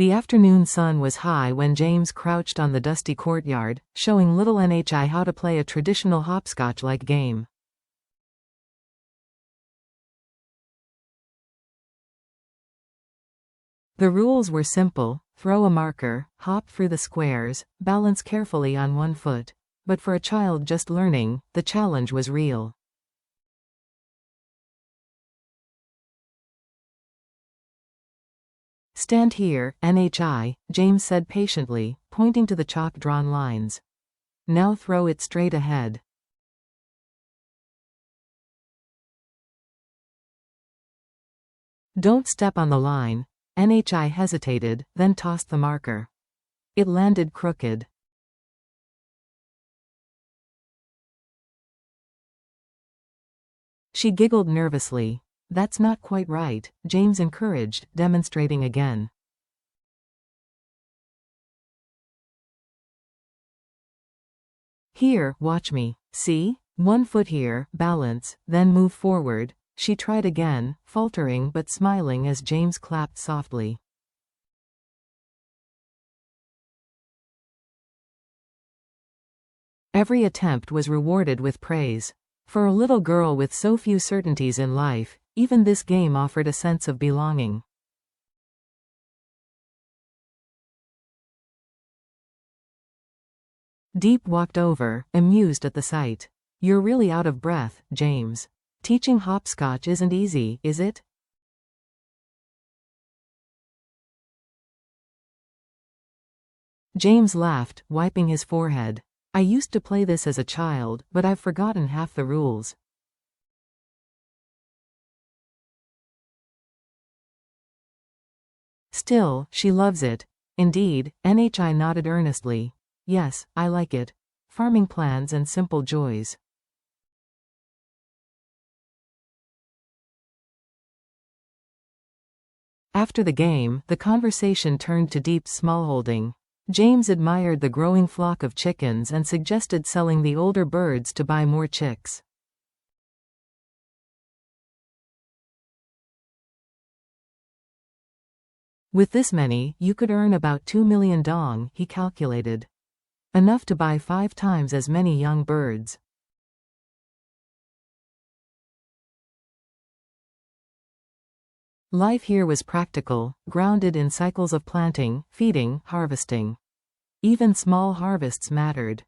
The afternoon sun was high when James crouched on the dusty courtyard, showing little Nhi how to play a traditional hopscotch-like game. The rules were simple: throw a marker, hop through the squares, balance carefully on one foot. But for a child just learning, the challenge was real. Stand here, Nhi, James said patiently, pointing to the chalk-drawn lines. Now throw it straight ahead. Don't step on the line. Nhi hesitated, then tossed the marker. It landed crooked. She giggled nervously. That's not quite right, James encouraged, demonstrating again. Here, watch me. See? 1 foot here, balance, then move forward. She tried again, faltering but smiling as James clapped softly. Every attempt was rewarded with praise. For a little girl with so few certainties in life, even this game offered a sense of belonging. Deep walked over, amused at the sight. You're really out of breath, James. Teaching hopscotch isn't easy, is it? James laughed, wiping his forehead. I used to play this as a child, but I've forgotten half the rules. Still, she loves it. Indeed, Nhi nodded earnestly. Yes, I like it. Farming plans and simple joys. After the game, the conversation turned to Deep's smallholding. James admired the growing flock of chickens and suggested selling the older birds to buy more chicks. With this many, you could earn about 2 million dong, he calculated. Enough to buy 5 times as many young birds. Life here was practical, grounded in cycles of planting, feeding, harvesting. Even small harvests mattered.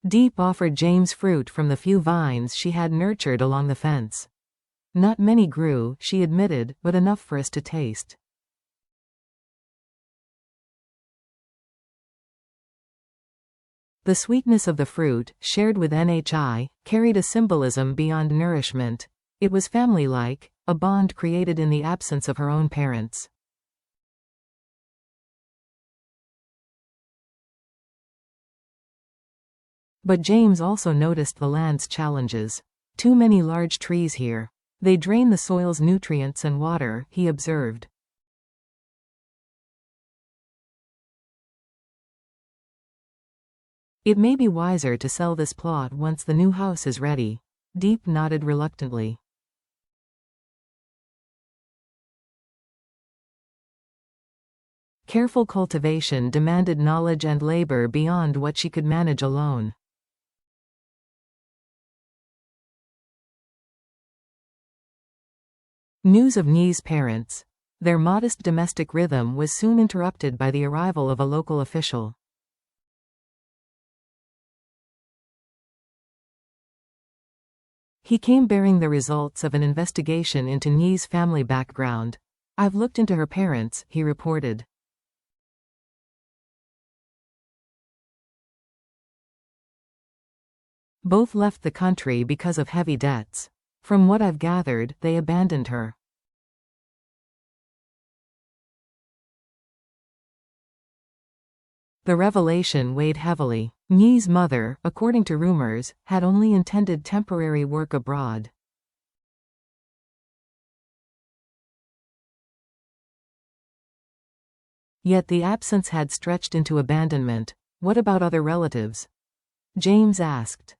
Deep offered James fruit from the few vines she had nurtured along the fence. Not many grew, she admitted, but enough for us to taste. The sweetness of the fruit, shared with Nhi, carried a symbolism beyond nourishment. It was family-like, a bond created in the absence of her own parents. But James also noticed the land's challenges. Too many large trees here. They drain the soil's nutrients and water, he observed. It may be wiser to sell this plot once the new house is ready. Deep nodded reluctantly. Careful cultivation demanded knowledge and labor beyond what she could manage alone. News of Nhi's parents. Their modest domestic rhythm was soon interrupted by the arrival of a local official. He came bearing the results of an investigation into Nhi's family background. I've looked into her parents, he reported. Both left the country because of heavy debts. From what I've gathered, they abandoned her. The revelation weighed heavily. Nhi's mother, according to rumors, had only intended temporary work abroad. Yet the absence had stretched into abandonment. What about other relatives? James asked.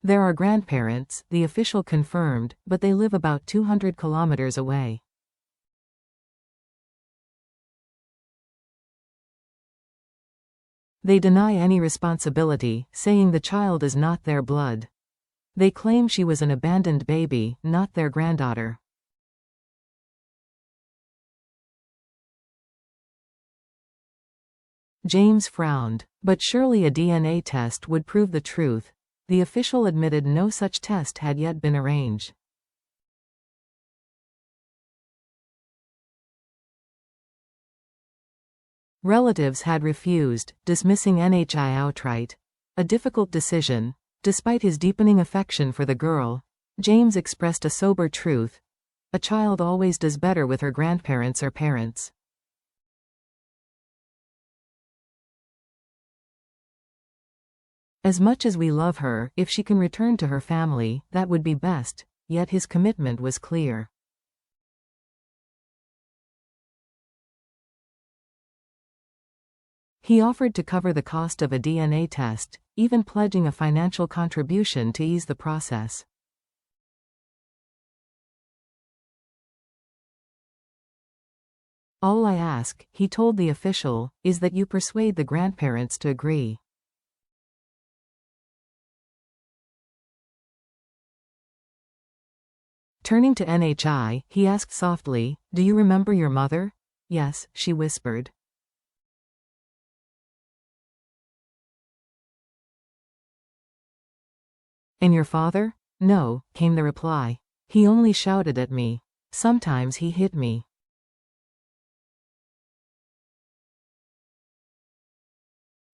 There are grandparents, the official confirmed, but they live about 200 kilometers away. They deny any responsibility, saying the child is not their blood. They claim she was an abandoned baby, not their granddaughter. James frowned. But surely a DNA test would prove the truth. The official admitted no such test had yet been arranged. Relatives had refused, dismissing NHI outright. A difficult decision. Despite his deepening affection for the girl, James expressed a sober truth. A child always does better with her grandparents or parents. As much as we love her, if she can return to her family, that would be best, yet his commitment was clear. He offered to cover the cost of a DNA test, even pledging a financial contribution to ease the process. All I ask, he told the official, is that you persuade the grandparents to agree. Turning to NHI, he asked softly, "Do you remember your mother?" "Yes," she whispered. "And your father?" "No," came the reply. "He only shouted at me. Sometimes he hit me."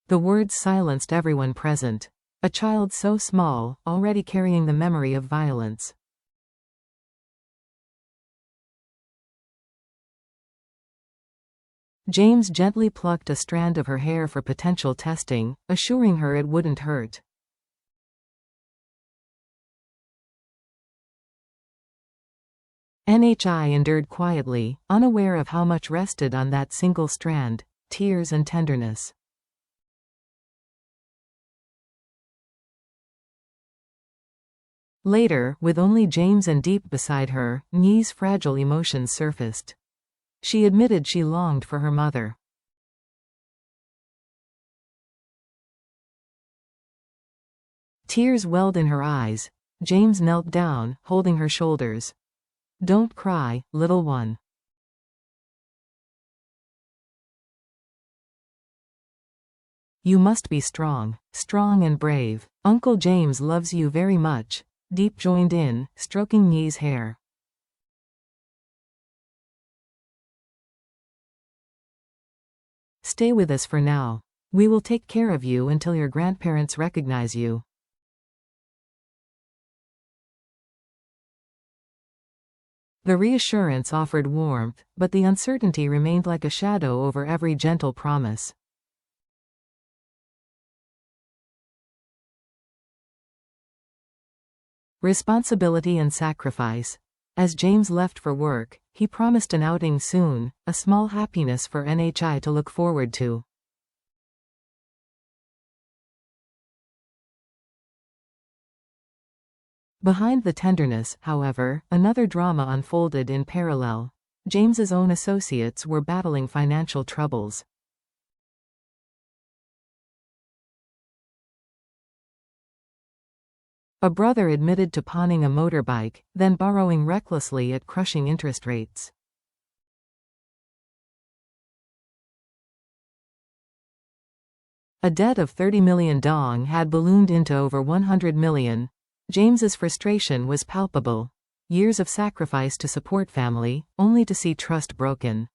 The words silenced everyone present. A child so small, already carrying the memory of violence. James gently plucked a strand of her hair for potential testing, assuring her it wouldn't hurt. NHI endured quietly, unaware of how much rested on that single strand: tears and tenderness. Later, with only James and Deep beside her, Nye's fragile emotions surfaced. She admitted she longed for her mother. Tears welled in her eyes. James knelt down, holding her shoulders. "Don't cry, little one. You must be strong, strong and brave. Uncle James loves you very much." Deep joined in, stroking Nye's hair. "Stay with us for now. We will take care of you until your grandparents recognize you." The reassurance offered warmth, but the uncertainty remained like a shadow over every gentle promise. Responsibility and sacrifice. As James left for work, he promised an outing soon, a small happiness for NHI to look forward to. Behind the tenderness, however, another drama unfolded in parallel. James's own associates were battling financial troubles. A brother admitted to pawning a motorbike, then borrowing recklessly at crushing interest rates. A debt of 30 million dong had ballooned into over 100 million. James's frustration was palpable. Years of sacrifice to support family, only to see trust broken.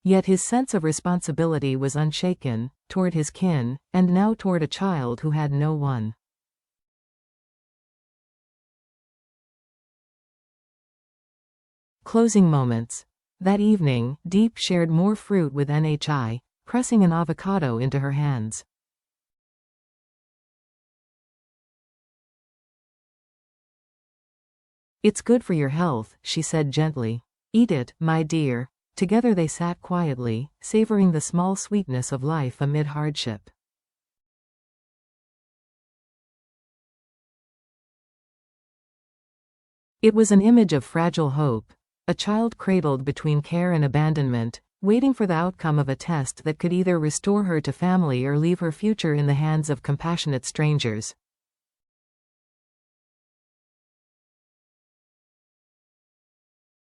Yet his sense of responsibility was unshaken, toward his kin, and now toward a child who had no one. Closing moments. That evening, Deep shared more fruit with NHI, pressing an avocado into her hands. "It's good for your health," she said gently. "Eat it, my dear." Together they sat quietly, savoring the small sweetness of life amid hardship. It was an image of fragile hope, a child cradled between care and abandonment, waiting for the outcome of a test that could either restore her to family or leave her future in the hands of compassionate strangers.